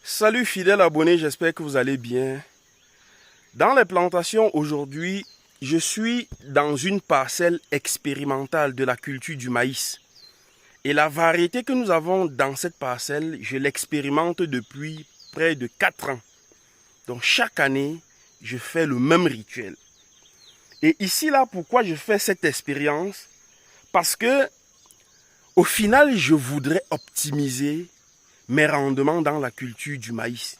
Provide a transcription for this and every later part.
Salut fidèles abonnés, j'espère que vous allez bien. Dans les plantations aujourd'hui, je suis dans une parcelle expérimentale de la culture du maïs. Et la variété que nous avons dans cette parcelle, je l'expérimente depuis près de 4 ans. Donc chaque année, je fais le même rituel. Et ici là, pourquoi je fais cette expérience? Parce que au final, je voudrais optimiser mes rendements dans la culture du maïs.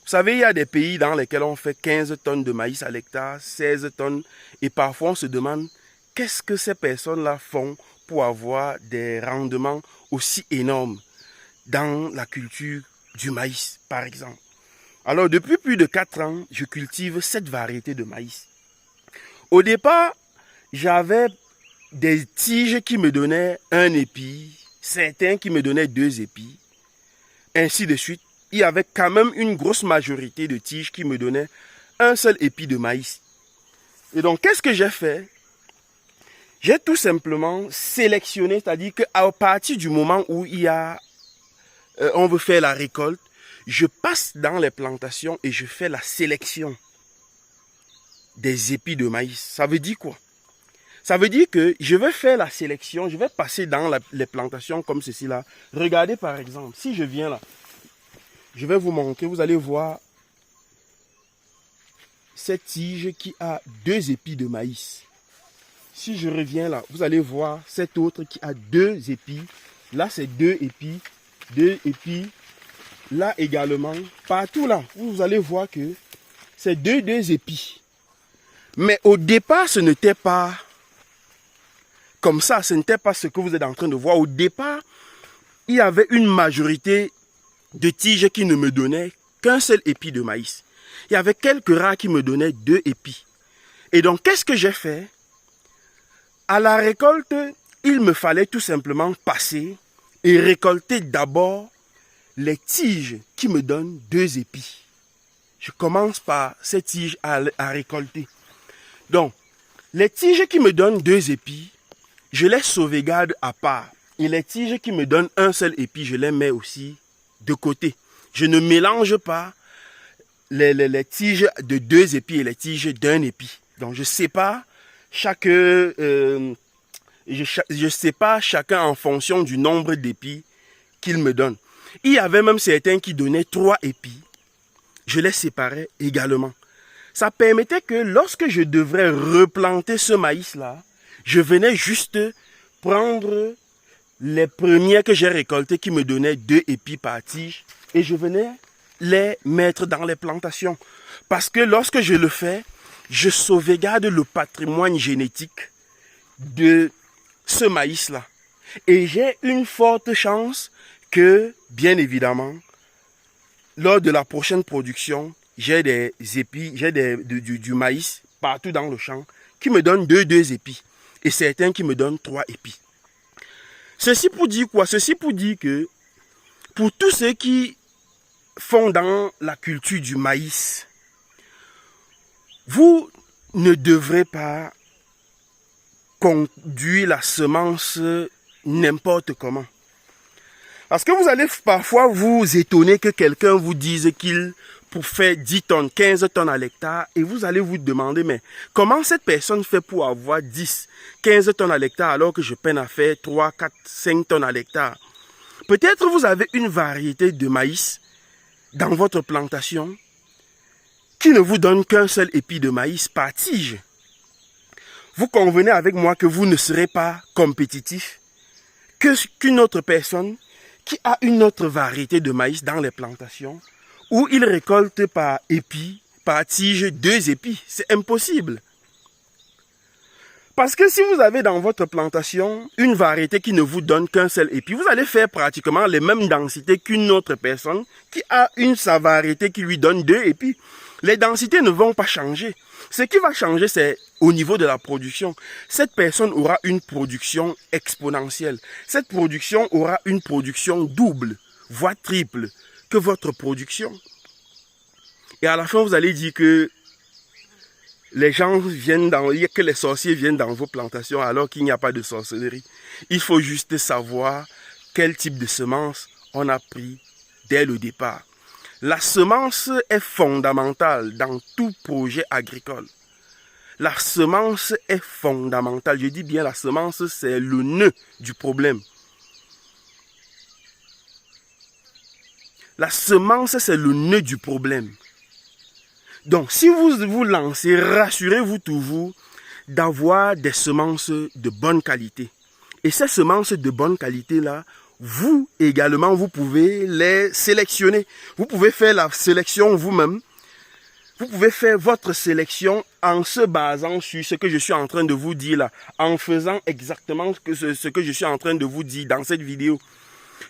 Vous savez, il y a des pays dans lesquels on fait 15 tonnes de maïs à l'hectare, 16 tonnes, et parfois on se demande qu'est-ce que ces personnes-là font pour avoir des rendements aussi énormes dans la culture du maïs, par exemple. Alors, depuis plus de 4 ans, je cultive cette variété de maïs. Au départ, j'avais des tiges qui me donnaient un épi, certains qui me donnaient 2 épis, ainsi de suite. Il y avait quand même une grosse majorité de tiges qui me donnaient un seul épi de maïs. Et donc, qu'est-ce que j'ai fait? J'ai tout simplement sélectionné, c'est-à-dire qu'à partir du moment où on veut faire la récolte, je passe dans les plantations et je fais la sélection des épis de maïs. Ça veut dire quoi? Ça veut dire que je vais faire la sélection, je vais passer dans les plantations comme ceci là. Regardez par exemple, si je viens là, je vais vous montrer, vous allez voir cette tige qui a 2 épis de maïs. Si je reviens là, vous allez voir cette autre qui a 2 épis. Là, c'est 2 épis, 2 épis. Là également, partout là, vous allez voir que c'est 2 épis. Mais au départ, ce n'était pas comme ça, ce n'était pas ce que vous êtes en train de voir. Au départ, il y avait une majorité de tiges qui ne me donnaient qu'un seul épi de maïs. Il y avait quelques rares qui me donnaient 2 épis. Et donc, qu'est-ce que j'ai fait? À la récolte, il me fallait tout simplement passer et récolter d'abord les tiges qui me donnent 2 épis. Je commence par ces tiges à récolter. Donc, les tiges qui me donnent 2 épis, je les sauvegarde à part. Et les tiges qui me donnent un seul épi, je les mets aussi de côté. Je ne mélange pas les tiges de 2 épis et les tiges d'1 épi. Donc, je sépare je sépare chacun en fonction du nombre d'épis qu'il me donne. Il y avait même certains qui donnaient 3 épis. Je les séparais également. Ça permettait que lorsque je devrais replanter ce maïs-là, je venais juste prendre les premiers que j'ai récoltés qui me donnaient 2 épis par tige et je venais les mettre dans les plantations. Parce que lorsque je le fais, je sauvegarde le patrimoine génétique de ce maïs-là. Et j'ai une forte chance que, bien évidemment, lors de la prochaine production, j'ai des épis, j'ai du maïs partout dans le champ qui me donnent 2 épis et certains qui me donnent 3 épis. Ceci pour dire quoi? Ceci pour dire que pour tous ceux qui font dans la culture du maïs, vous ne devrez pas conduire la semence n'importe comment. Parce que vous allez parfois vous étonner que quelqu'un vous dise qu'il pour faire 10 tonnes, 15 tonnes à l'hectare et vous allez vous demander mais comment cette personne fait pour avoir 10, 15 tonnes à l'hectare alors que je peine à faire 3, 4, 5 tonnes à l'hectare. Peut-être vous avez une variété de maïs dans votre plantation qui ne vous donne qu'un seul épi de maïs par tige. Vous convenez avec moi que vous ne serez pas compétitif qu'une autre personne qui a une autre variété de maïs dans les plantations où il récolte par épi, par tige, 2 épis. C'est impossible. Parce que si vous avez dans votre plantation une variété qui ne vous donne qu'un seul épi, vous allez faire pratiquement les mêmes densités qu'une autre personne qui a sa variété qui lui donne 2 épis. Les densités ne vont pas changer. Ce qui va changer, c'est au niveau de la production. Cette personne aura une production exponentielle. Cette production aura une production double, voire triple que votre production. Et à la fin, vous allez dire que les gens viennent que les sorciers viennent dans vos plantations alors qu'il n'y a pas de sorcellerie. Il faut juste savoir quel type de semence on a pris dès le départ. La semence est fondamentale dans tout projet agricole. La semence est fondamentale. Je dis bien la semence, c'est le nœud du problème. La semence, c'est le nœud du problème. Donc, si vous vous lancez, rassurez-vous toujours d'avoir des semences de bonne qualité. Et ces semences de bonne qualité-là, vous également, vous pouvez les sélectionner. Vous pouvez faire la sélection vous-même. Vous pouvez faire votre sélection en se basant sur ce que je suis en train de vous dire là, en faisant exactement ce que je suis en train de vous dire dans cette vidéo.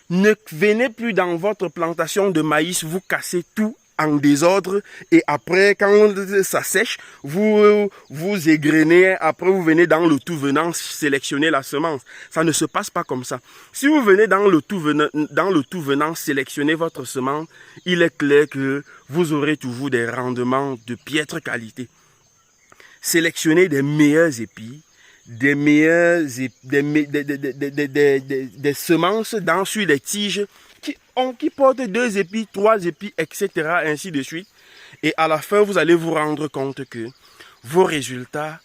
Ne venez plus dans votre plantation de maïs, vous cassez tout en désordre et après quand ça sèche, vous égrenez, après vous venez dans le tout venant sélectionner la semence. Ça ne se passe pas comme ça. Si vous venez dans le tout venant sélectionner votre semence, il est clair que vous aurez toujours des rendements de piètre qualité. Sélectionnez des meilleurs épis, des semences sur des tiges qui portent 2 épis, 3 épis, etc. ainsi de suite. Et à la fin, vous allez vous rendre compte que vos résultats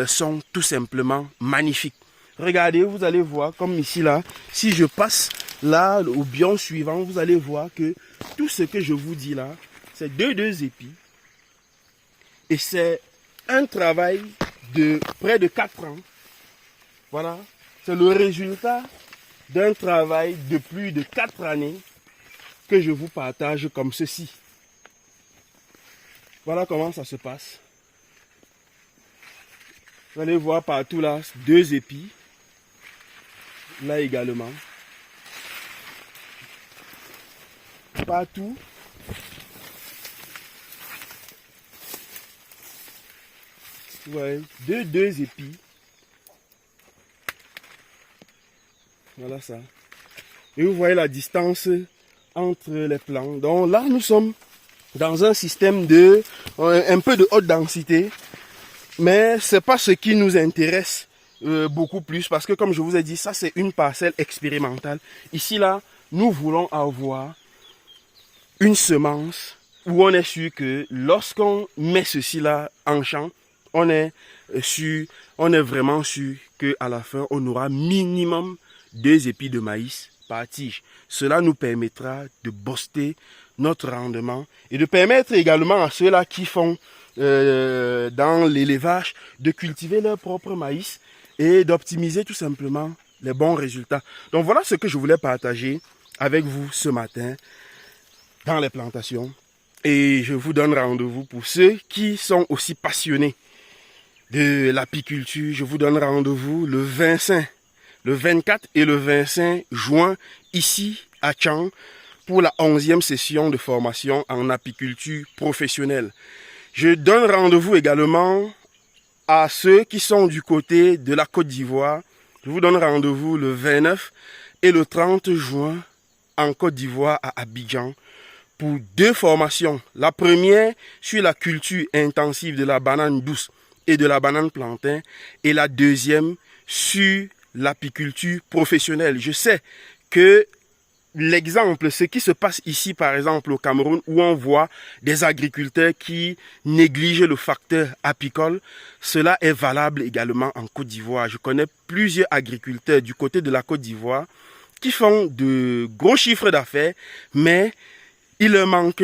sont tout simplement magnifiques. Regardez, vous allez voir, comme ici là, si je passe là au bion suivant, vous allez voir que tout ce que je vous dis là, c'est 2 épis. Et c'est un travail de près de 4 ans. Voilà, c'est le résultat d'un travail de plus de 4 années que je vous partage comme ceci. Voilà comment ça se passe. Vous allez voir partout là, 2 épis. Là également. Partout. Ouais, 2 épis. Voilà ça. Et vous voyez la distance entre les plants. Donc là, nous sommes dans un système de un peu de haute densité. Mais ce n'est pas ce qui nous intéresse beaucoup plus. Parce que comme je vous ai dit, ça c'est une parcelle expérimentale. Ici là, nous voulons avoir une semence où on est sûr que lorsqu'on met ceci là en champ, on est vraiment sûr qu'à la fin, on aura minimum 2 épis de maïs par tige. Cela nous permettra de booster notre rendement et de permettre également à ceux-là qui font dans l'élevage de cultiver leur propre maïs et d'optimiser tout simplement les bons résultats. Donc voilà ce que je voulais partager avec vous ce matin dans les plantations. Et je vous donne rendez-vous pour ceux qui sont aussi passionnés de l'apiculture. Je vous donne rendez-vous le 24 et le 25 juin ici à Tchang pour la 11e session de formation en apiculture professionnelle. Je donne rendez-vous également à ceux qui sont du côté de la Côte d'Ivoire. Je vous donne rendez-vous le 29 et le 30 juin en Côte d'Ivoire à Abidjan pour 2 formations. La première sur la culture intensive de la banane douce et de la banane plantain et la deuxième sur l'apiculture professionnelle. Je sais que l'exemple, ce qui se passe ici par exemple au Cameroun où on voit des agriculteurs qui négligent le facteur apicole, cela est valable également en Côte d'Ivoire. Je connais plusieurs agriculteurs du côté de la Côte d'Ivoire qui font de gros chiffres d'affaires, mais il leur manque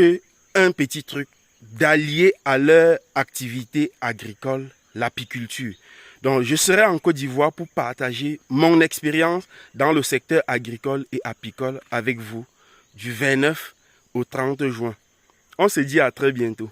un petit truc, d'allier à leur activité agricole l'apiculture. Donc, je serai en Côte d'Ivoire pour partager mon expérience dans le secteur agricole et apicole avec vous du 29 au 30 juin. On se dit à très bientôt.